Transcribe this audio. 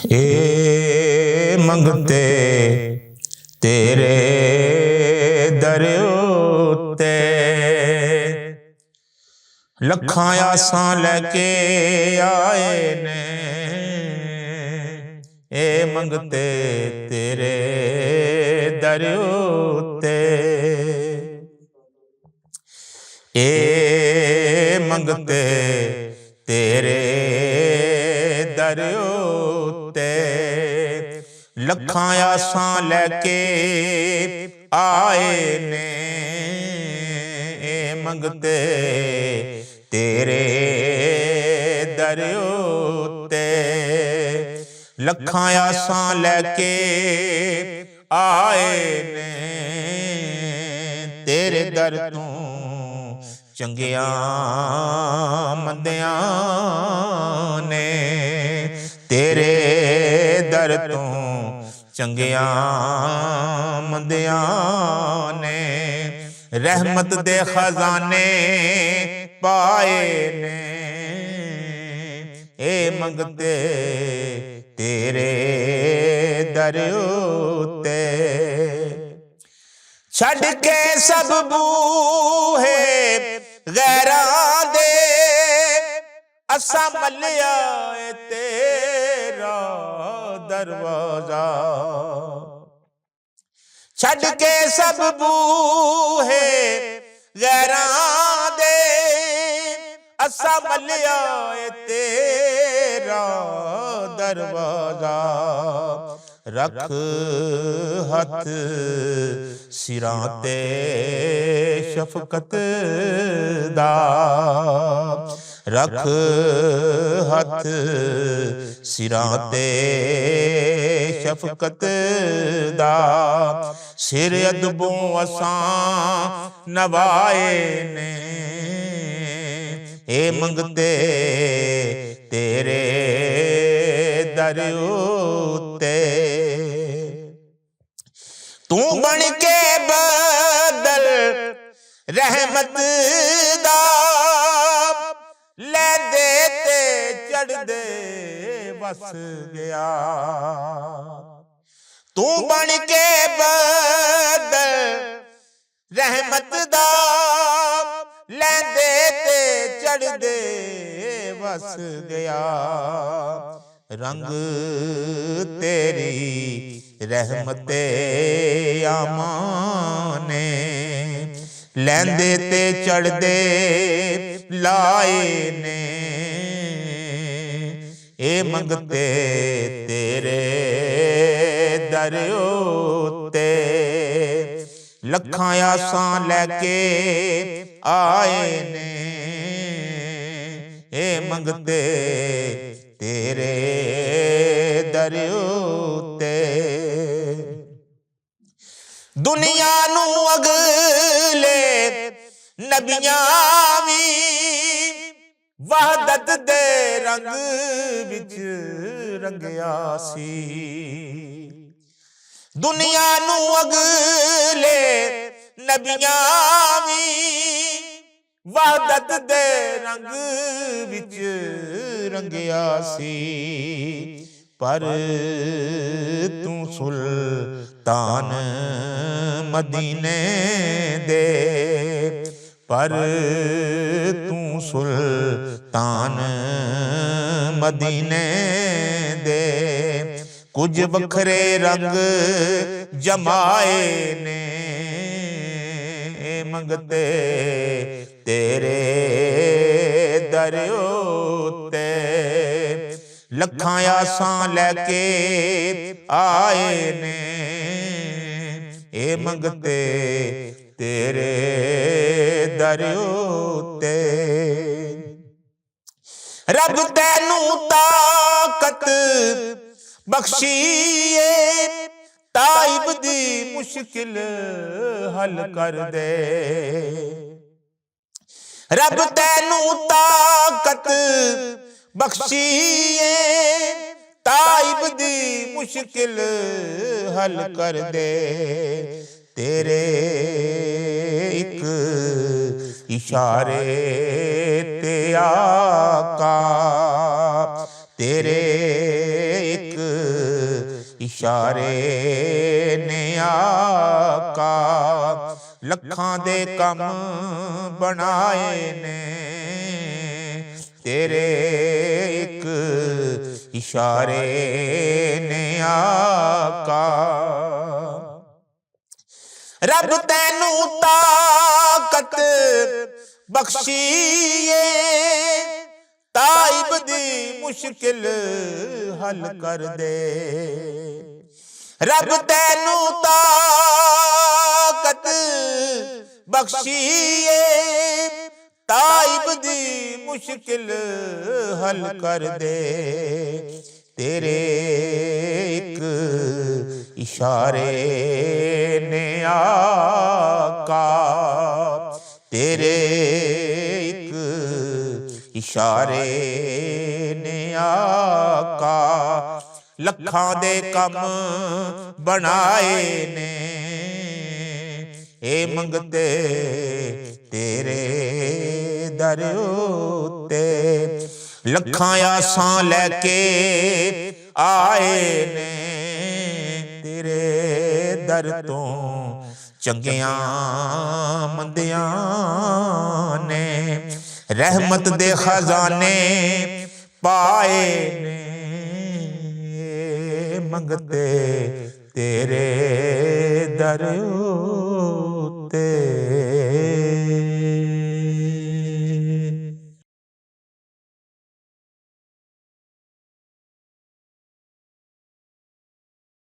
ए मंगते तेरे दर उत्ते लखां आसां लैके आए ने। ए मंगते तेरे दर उत्ते ए मंगते तेरे दर उत्ते लखां आसां लैके आए ने। ए मंगते तेरे दर उत्ते लखां आसां लैके आए ने। तेरे दर तों चंगियां मंदियां ने। तेरे दर तों चंगियां मंदियां ने। रहमत दे खजाने पाए ने। ए मंगते तेरे दर उत्ते छड़ के सब बूहे गैरां दे असां मल्लिया ए तेरा दरवाजा। छड़ के सब बूहे गैरां दे असां मल्लिया ए तेरा दरवाजा। रख हथ सिरां ते शफकत दा। रख हथ सिरां ते शफकत दा। सिर अदबों असां नवाए ने। ए मंगते तेरे दर उत्ते तू बन के बदल रहमत दा। लैंदे ते चढ़दे वस गया। तू बन के बदल रहमत दा। लैंदे ते चढ़दे वस गया। रंग तेरी रहमते आमाने। लैंदे ते चढ़दे लाए ने। ए मंगते तेरे दर उत्ते लखां आसां लैके आए ने। ए मंगते तेरे दर उत्ते दुनिया नू अगले नबियां वी वहदत दे रंग विच रंगिया सी। दुनिया नू अगले नबियां वी वहदत दे रंग विच रंगिया सी। पर तू सुल्तान मदीने दे। पर तू सुल्तान मदीने दे कुछ वखरे रंग जमाए ने। मंगते तेरे दर उत्ते लखां आसां लैके आए ने। ए मंगते तेरे दर उत्ते रब तैनू ताकत बख्शीए। ताइब दी मुश्किल हल कर दे। रब तैनू ताकत बख्शीए। ताइब दी मुश्किल हल कर दे। तेरे एक इशारे ते आका तेरे एक ਇਸ਼ਾਰੇ ਨੇ ਆਕਾ ਲੱਖਾਂ ਦੇ ਕੰਮ ਬਣਾਏ ਨੇ ਤੇਰੇ ਇੱਕ ਇਸ਼ਾਰੇ ਨੇ ਆਕਾ ਰੱਬ ਤੈਨੂੰ ਤਾਕਤ ਬਖਸ਼ੀਏ ਤਾਇਬ ਦੀ ਮੁਸ਼ਕਿਲ ਹੱਲ ਕਰ ਦੇ ਰੱਬ ਤੈਨੂੰ ਤਾਕਤ ਬਖਸ਼ੀਏ ਤਾਇਬ ਦੀ ਮੁਸ਼ਕਿਲ ਹੱਲ ਕਰ ਦੇ ਤੇਰੇ ਇੱਕ ਇਸ਼ਾਰੇ ਨੇ ਆਕਾ ਤੇਰੇ ਇੱਕ ਇਸ਼ਾਰੇ ਨੇ ਆਕਾ ਲੱਖਾਂ ਦੇ ਕੰਮ ਬਣਾਏ ਨੇ ਇਹ ਮੰਗਤੇ ਤੇਰੇ ਦਰ ਉੱਤੇ ਲੱਖਾਂ ਆਸਾਂ ਲੈ ਕੇ ਆਏ ਨੇ ਤੇਰੇ ਦਰ ਤੋਂ ਚੰਗਿਆਂ ਮੰਦਿਆਂ ਨੇ ਰਹਿਮਤ ਦੇ ਖਜ਼ਾਨੇ ਪਾਏ ਨੇ ਮੰਗਤੇ ਤੇਰੇ ਦਰ ਉੱਤੇ।